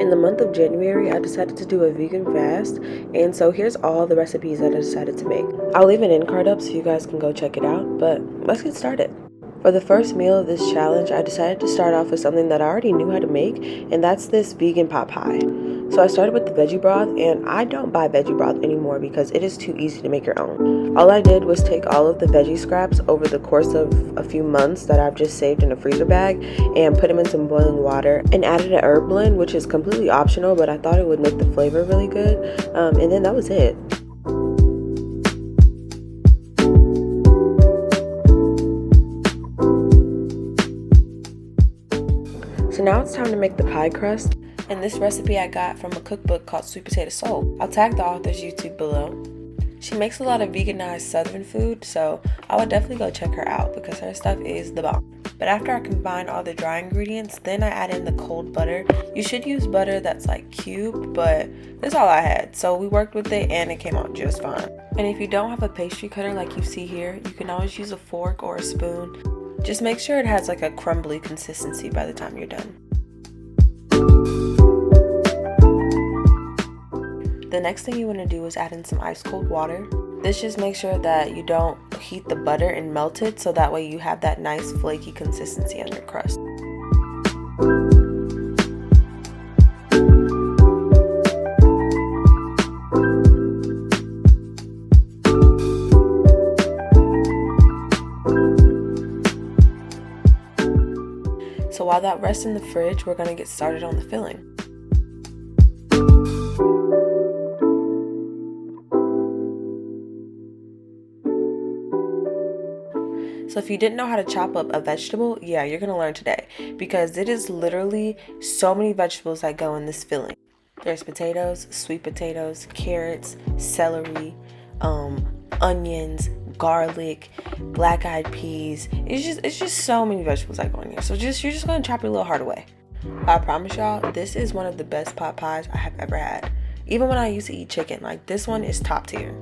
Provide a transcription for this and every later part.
In the month of January, I decided to do a vegan fast, and so here's all the recipes that I decided to make. I'll leave an end card up so you guys can go check it out, but let's get started. For the first meal of this challenge, I decided to start off with something that I already knew how to make, and that's this vegan pot pie. So I started with the veggie broth, and I don't buy veggie broth anymore because it is too easy to make your own. All I did was take all of the veggie scraps over the course of a few months that I've just saved in a freezer bag and put them in some boiling water and added an herb blend, which is completely optional, but I thought it would make the flavor really good. And then that was it. So now it's time to make the pie crust. And this recipe I got from a cookbook called Sweet Potato Soul. I'll tag the author's YouTube below. She makes a lot of veganized southern food, so I would definitely go check her out because her stuff is the bomb. But after I combine all the dry ingredients, then I add in the cold butter. You should use butter that's like cubed, but that's all I had. So we worked with it and it came out just fine. And if you don't have a pastry cutter like you see here, you can always use a fork or a spoon. Just make sure it has like a crumbly consistency by the time you're done. The next thing you want to do is add in some ice cold water. This just makes sure that you don't heat the butter and melt it, so that way you have that nice flaky consistency on your crust. So while that rests in the fridge, we're going to get started on the filling. So if you didn't know how to chop up a vegetable, yeah, you're going to learn today because it is literally so many vegetables that go in this filling. There's potatoes, sweet potatoes, carrots, celery, onions, garlic, black-eyed peas. It's just so many vegetables that go in here. So you're just going to chop your little heart away. But I promise y'all, this is one of the best pot pies I have ever had. Even when I used to eat chicken, like this one is top tier.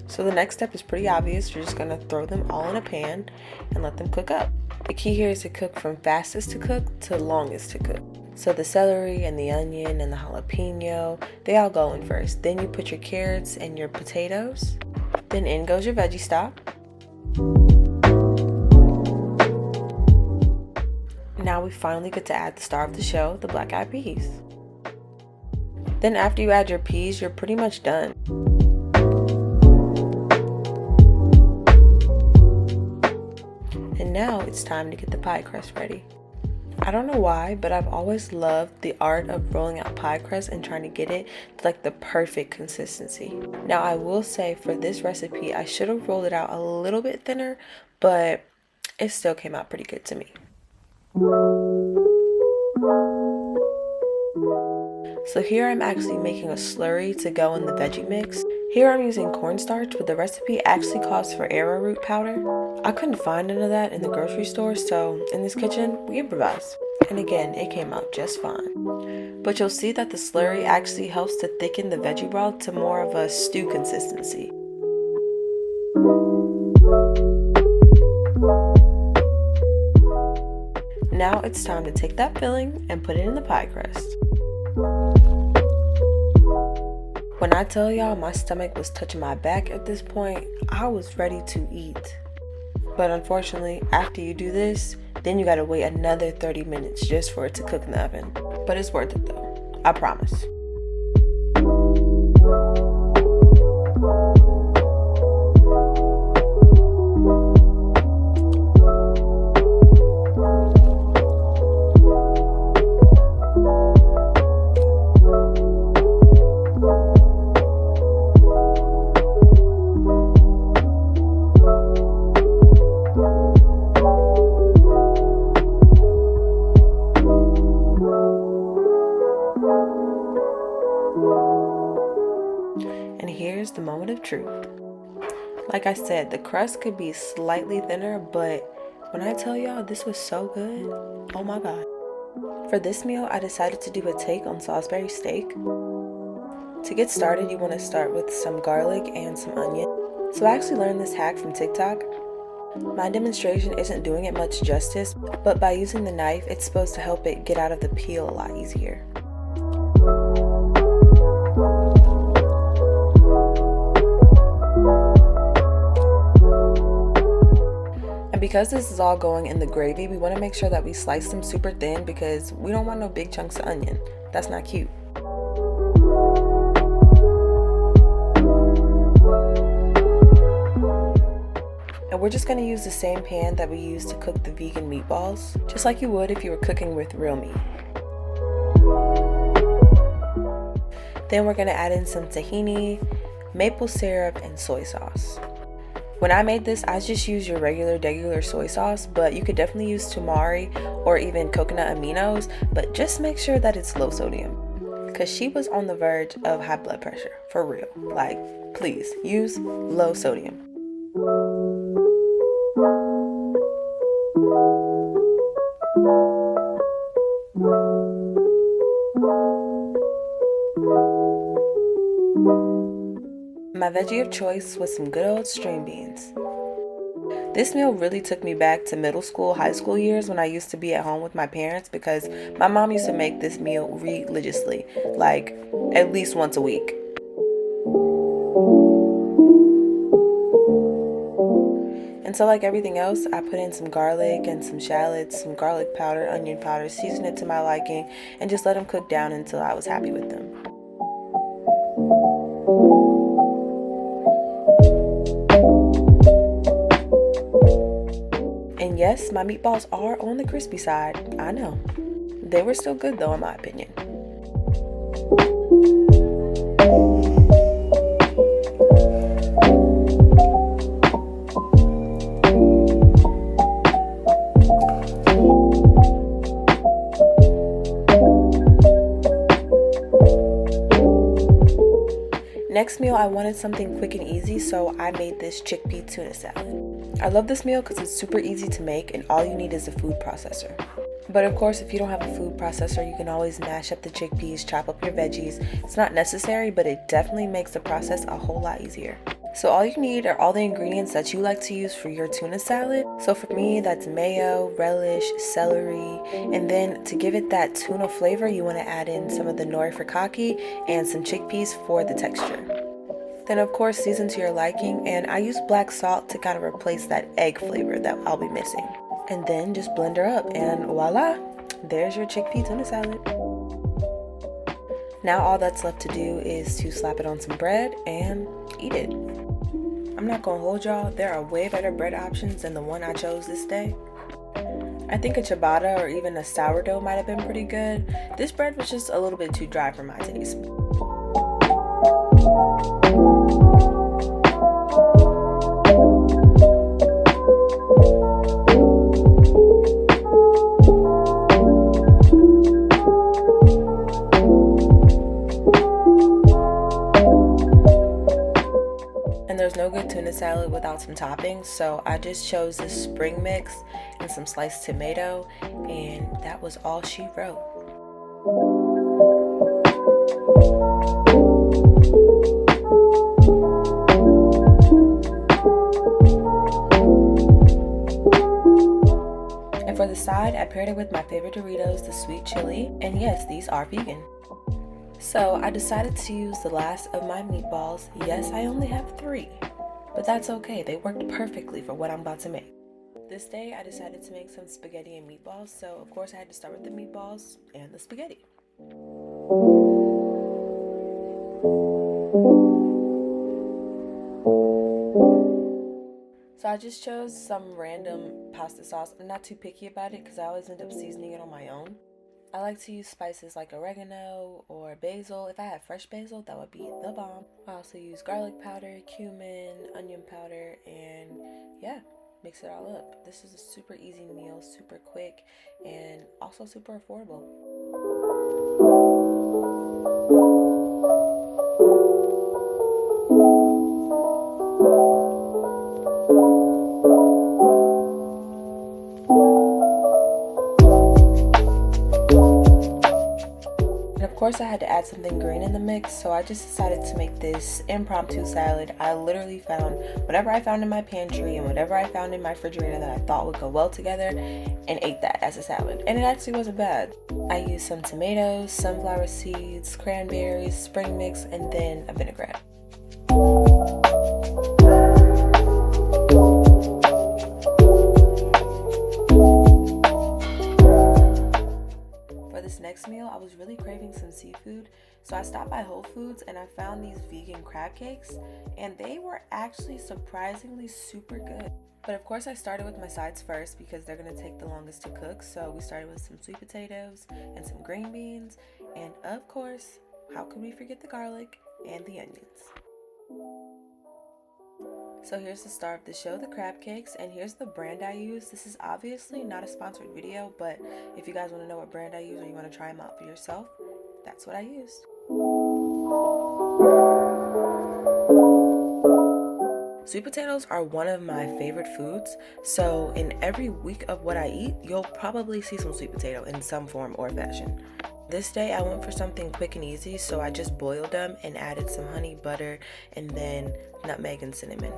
So the next step is pretty obvious. You're just going to throw them all in a pan and let them cook up. The key here is to cook from fastest to cook to longest to cook. So the celery and the onion and the jalapeno, they all go in first. Then you put your carrots and your potatoes. Then in goes your veggie stock. Now we finally get to add the star of the show, the black-eyed peas. Then after you add your peas, you're pretty much done. And now it's time to get the pie crust ready. I don't know why, but I've always loved the art of rolling out pie crust and trying to get it to like the perfect consistency. Now I will say for this recipe, I should have rolled it out a little bit thinner, but it still came out pretty good to me. So here I'm actually making a slurry to go in the veggie mix. Here I'm using cornstarch, but the recipe actually calls for arrowroot powder. I couldn't find none of that in the grocery store, so in this kitchen, we improvised. And again, it came out just fine. But you'll see that the slurry actually helps to thicken the veggie broth to more of a stew consistency. Now it's time to take that filling and put it in the pie crust. When I tell y'all my stomach was touching my back at this point, I was ready to eat. But unfortunately, after you do this, then you gotta wait another 30 minutes just for it to cook in the oven. But it's worth it though, I promise. Like I said, the crust could be slightly thinner, but when I tell y'all this was so good, oh my god. For this meal, I decided to do a take on Salisbury steak. To get started, you want to start with some garlic and some onion. So I actually learned this hack from TikTok. My demonstration isn't doing it much justice, but by using the knife, it's supposed to help it get out of the peel a lot easier. And because this is all going in the gravy, we want to make sure that we slice them super thin because we don't want no big chunks of onion. That's not cute. And we're just going to use the same pan that we used to cook the vegan meatballs, just like you would if you were cooking with real meat. Then we're going to add in some tahini, maple syrup, and soy sauce. When I made this, I just used your regular soy sauce, but you could definitely use tamari or even coconut aminos, but just make sure that it's low sodium. Because she was on the verge of high blood pressure, for real. Like, please, use low sodium. My veggie of choice was some good old string beans. This meal really took me back to middle school, high school years when I used to be at home with my parents because my mom used to make this meal religiously, like at least once a week. And so like everything else, I put in some garlic and some shallots, some garlic powder, onion powder, season it to my liking, and just let them cook down until I was happy with them. And yes, my meatballs are on the crispy side, I know. They were still good though, in my opinion. Next meal, I wanted something quick and easy, so I made this chickpea tuna salad. I love this meal because it's super easy to make and all you need is a food processor. But of course, if you don't have a food processor, you can always mash up the chickpeas, chop up your veggies. It's not necessary, but it definitely makes the process a whole lot easier. So all you need are all the ingredients that you like to use for your tuna salad. So for me, that's mayo, relish, celery, and then to give it that tuna flavor, you want to add in some of the nori furikake and some chickpeas for the texture. Then of course season to your liking, and I use black salt to kind of replace that egg flavor that I'll be missing. And then just blend her up and voila, there's your chickpea tuna salad. Now all that's left to do is to slap it on some bread and eat it. I'm not gonna hold y'all, there are way better bread options than the one I chose this day. I think a ciabatta or even a sourdough might have been pretty good. This bread was just a little bit too dry for my taste. And there's no good tuna salad without some toppings, so I just chose this spring mix and some sliced tomato, and that was all she wrote. And for the side, I paired it with my favorite Doritos, the sweet chili, and yes, these are vegan. So I decided to use the last of my meatballs. Yes, I only have 3, but that's okay. They worked perfectly for what I'm about to make. This day, I decided to make some spaghetti and meatballs, so of course I had to start with the meatballs and the spaghetti. So I just chose some random pasta sauce. I'm not too picky about it because I always end up seasoning it on my own. I like to use spices like oregano or basil. If I had fresh basil, that would be the bomb. I also use garlic powder, cumin, onion powder, and yeah, mix it all up. This is a super easy meal, super quick, and also super affordable. course, I had to add something green in the mix, so I just decided to make this impromptu salad. I literally found whatever I found in my pantry and whatever I found in my refrigerator that I thought would go well together and ate that as a salad. And it actually wasn't bad. I used some tomatoes, sunflower seeds, cranberries, spring mix, and then a vinaigrette. For this next meal, I was really craving some seafood, so I stopped by Whole Foods and I found these vegan crab cakes, and they were actually surprisingly super good. But of course, I started with my sides first because they're going to take the longest to cook. So we started with some sweet potatoes and some green beans, and of course, how could we forget the garlic and the onions? So here's the star of the show, the crab cakes, and here's the brand I use. This is obviously not a sponsored video, but if you guys want to know what brand I use or you want to try them out for yourself, that's what I used. Sweet potatoes are one of my favorite foods, so in every week of what I eat, you'll probably see some sweet potato in some form or fashion. This day I went for something quick and easy, so I just boiled them and added some honey, butter, and then nutmeg and cinnamon.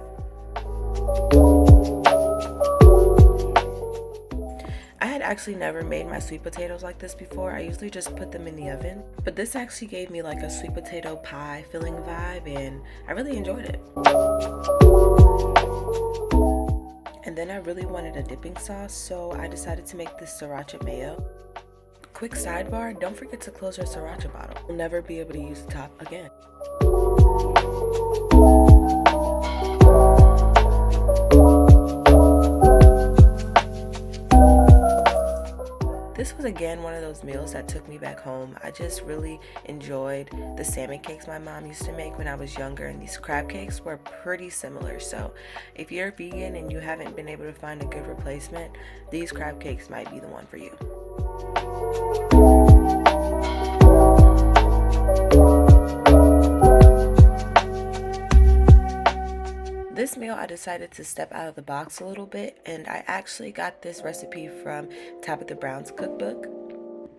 I had actually never made my sweet potatoes like this before. I usually just put them in the oven, but this actually gave me like a sweet potato pie filling vibe, and I really enjoyed it. And then I really wanted a dipping sauce, so I decided to make this sriracha mayo. Quick sidebar, don't forget to close your sriracha bottle. You'll never be able to use the top again. This was again one of those meals that took me back home. I just really enjoyed the salmon cakes my mom used to make when I was younger, and these crab cakes were pretty similar. So if you're vegan and you haven't been able to find a good replacement, these crab cakes might be the one for you. This meal I decided to step out of the box a little bit, and I actually got this recipe from Tabitha Brown's cookbook.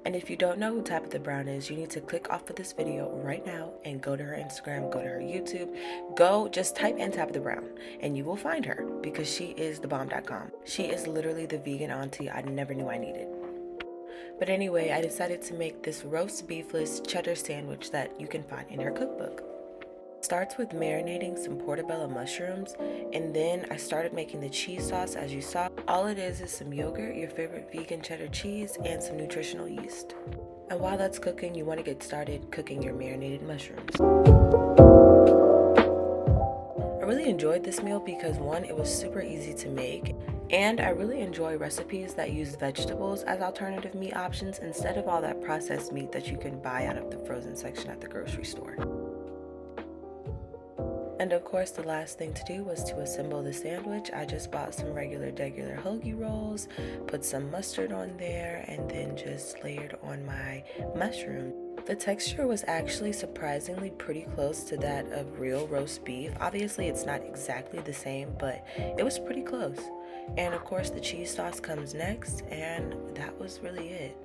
And if you don't know who Tabitha Brown is, you need to click off of this video right now and go to her Instagram, go to her YouTube, just type in Tabitha Brown and you will find her, because she is thebomb.com. She is literally the vegan auntie I never knew I needed. But anyway, I decided to make this roast beefless cheddar sandwich that you can find in her cookbook. Starts with marinating some portobello mushrooms, and then I started making the cheese sauce. As you saw, all it is some yogurt, your favorite vegan cheddar cheese, and some nutritional yeast. And while that's cooking, you want to get started cooking your marinated mushrooms. I really enjoyed this meal because one, it was super easy to make, and I really enjoy recipes that use vegetables as alternative meat options instead of all that processed meat that you can buy out of the frozen section at the grocery store. And of course, the last thing to do was to assemble the sandwich. I just bought some regular hoagie rolls, put some mustard on there, and then just layered on my mushroom. The texture was actually surprisingly pretty close to that of real roast beef. Obviously, it's not exactly the same, but it was pretty close. And of course, the cheese sauce comes next, and that was really it.